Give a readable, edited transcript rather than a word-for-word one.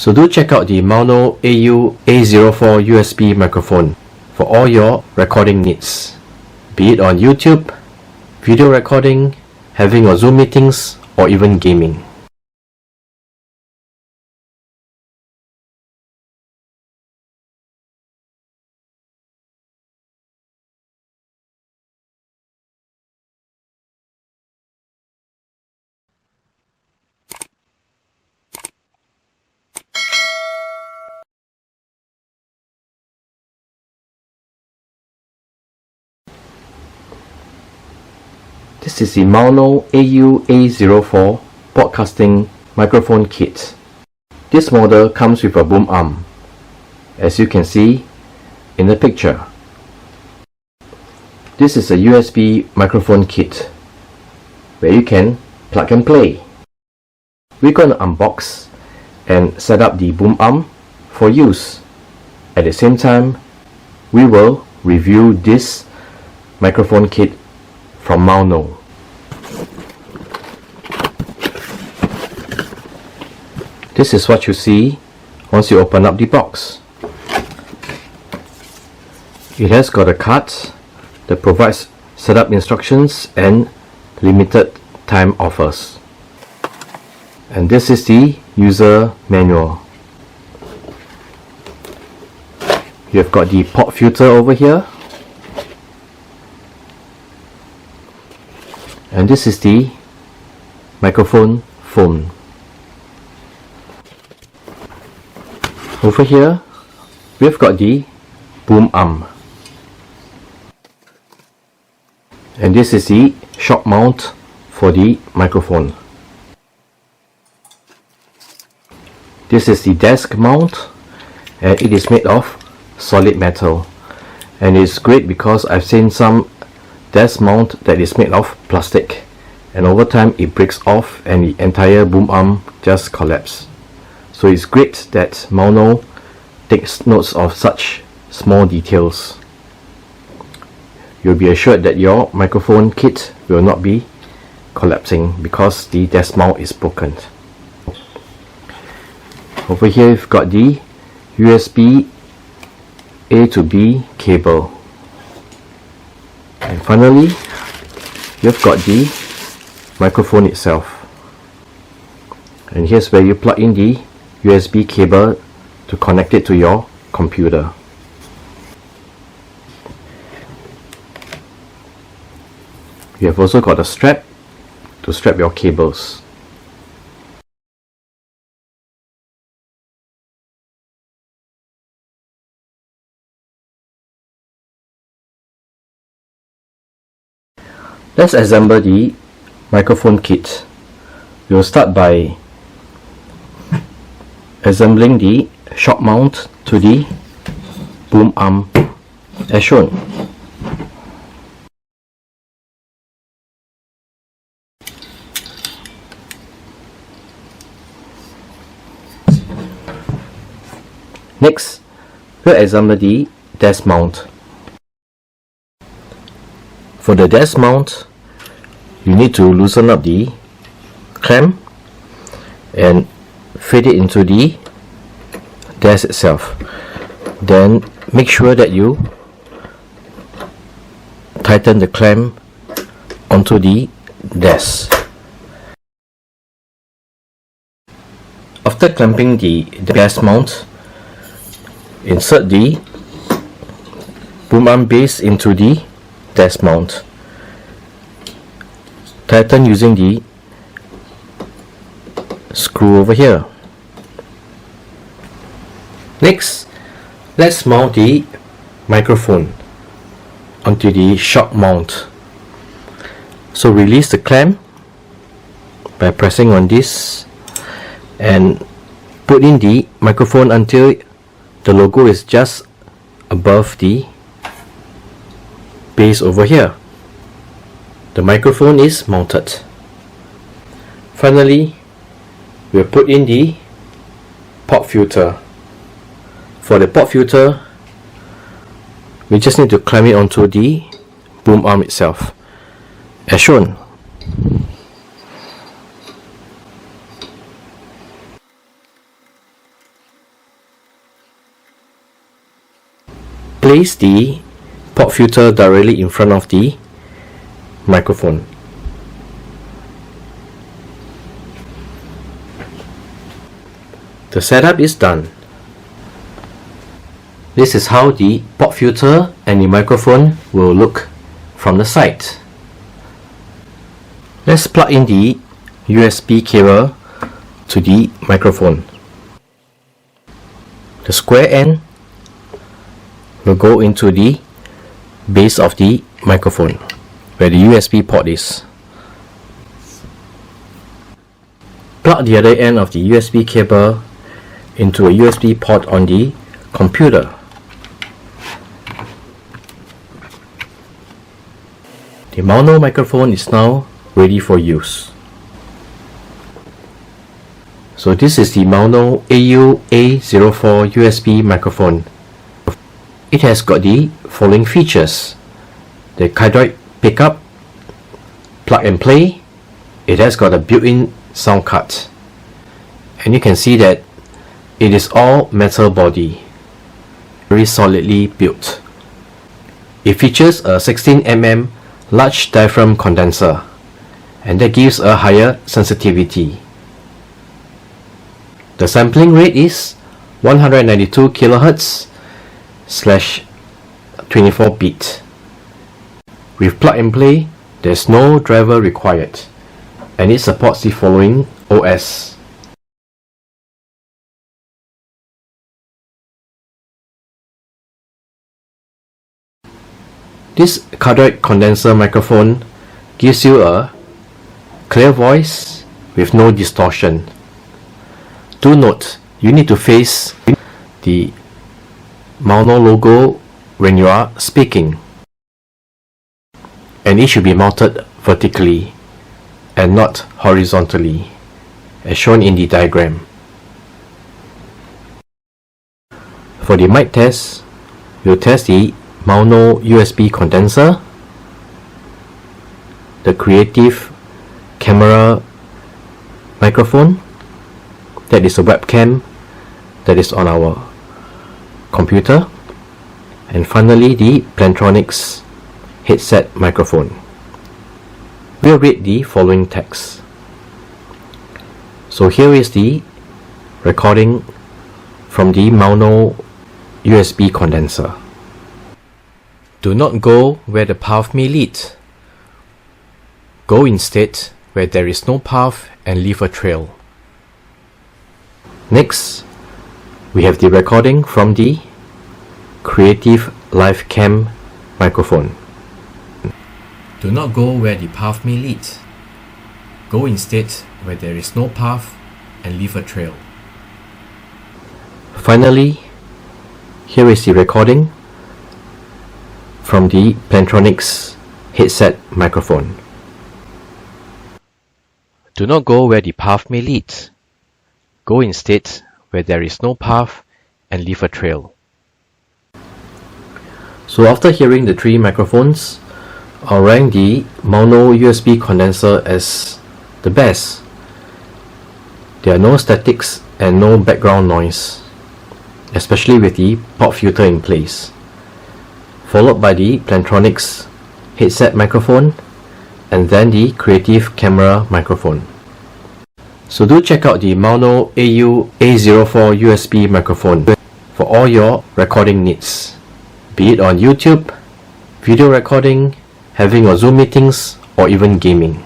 So do check out the Maono AU-A04 USB microphone for all your recording needs, be it on YouTube, video recording, having your Zoom meetings, or even gaming. This is the Maono AU-A04 podcasting microphone kit. This model comes with a boom arm, as you can see in the picture. This is a USB microphone kit where you can plug and play. We're going to unbox and set up the boom arm for use. At the same time, we will review this microphone kit from Maono. This is what you see once you open up the box. It has got a card that provides setup instructions and limited time offers. And this is the user manual. You've got the pop filter over here. And this is the microphone phone. Over here, we've got the boom arm. And this is the shock mount for the microphone. This is the desk mount, and it is made of solid metal. And it's great because I've seen some desk mount that is made of plastic, and over time it breaks off and the entire boom arm just collapses. So it's great that Maono takes notes of such small details. You'll be assured that your microphone kit will not be collapsing because the desk mount is broken. Over here you've got the USB A to B cable. And finally, you've got the microphone itself. And here's where you plug in the USB cable to connect it to your computer. You have also got a strap to strap your cables. Let's assemble the microphone kit. We'll start by assembling the shock mount to the boom arm as shown. Next, we'll assemble the desk mount. For the desk mount, you need to loosen up the clamp and fit it into the desk itself. Then make sure that you tighten the clamp onto the desk. After clamping the desk mount, insert the boom arm base into the desk mount. Tighten using the screw over here. Next, let's mount the microphone onto the shock mount. So release the clamp by pressing on this and put in the microphone until the logo is just above the base over here. The microphone is mounted. Finally, we'll put in the pop filter. For the pop filter, we just need to clamp it onto the boom arm itself, as shown. Place the pop filter directly in front of the microphone. The setup is done. This is how the pop filter and the microphone will look from the side. Let's plug in the USB cable to the microphone. The square end will go into the base of the microphone where the USB port is. Plug the other end of the USB cable into a USB port on the computer. The Maono microphone is now ready for use. So this is the Maono AU-A04 USB microphone. It has got the following features: the cardioid pickup, plug and play. It has got a built-in sound card, and you can see that it is all metal body, very solidly built. It features a 16mm large diaphragm condenser, and that gives a higher sensitivity. The sampling rate is 192 kHz / 24 bit. With plug and play, there's no driver required, and it supports the following OS: this cardioid condenser microphone gives you a clear voice with no distortion. Do note, you need to face the Maono logo when you are speaking, and it should be mounted vertically and not horizontally, as shown in the diagram. For the mic test, we'll test the Maono USB condenser, the Creative camera microphone, that is a webcam that is on our computer, and finally the Plantronics headset microphone. We'll read the following text. So here is the recording from the Maono USB condenser. Do not go where the path may lead. Go instead where there is no path and leave a trail. Next, we have the recording from the Creative Live Cam microphone. Do not go where the path may lead. Go instead where there is no path and leave a trail. Finally, here is the recording from the Plantronics headset microphone. Do not go where the path may lead. Go instead where there is no path and leave a trail. So after hearing the three microphones, I'll rank the Maono USB condenser as the best. There are no statics and no background noise, especially with the pop filter in place, followed by the Plantronics headset microphone, and then the Creative camera microphone. So do check out the Maono AU-A04 USB microphone for all your recording needs, be it on YouTube, video recording, having your Zoom meetings, or even gaming.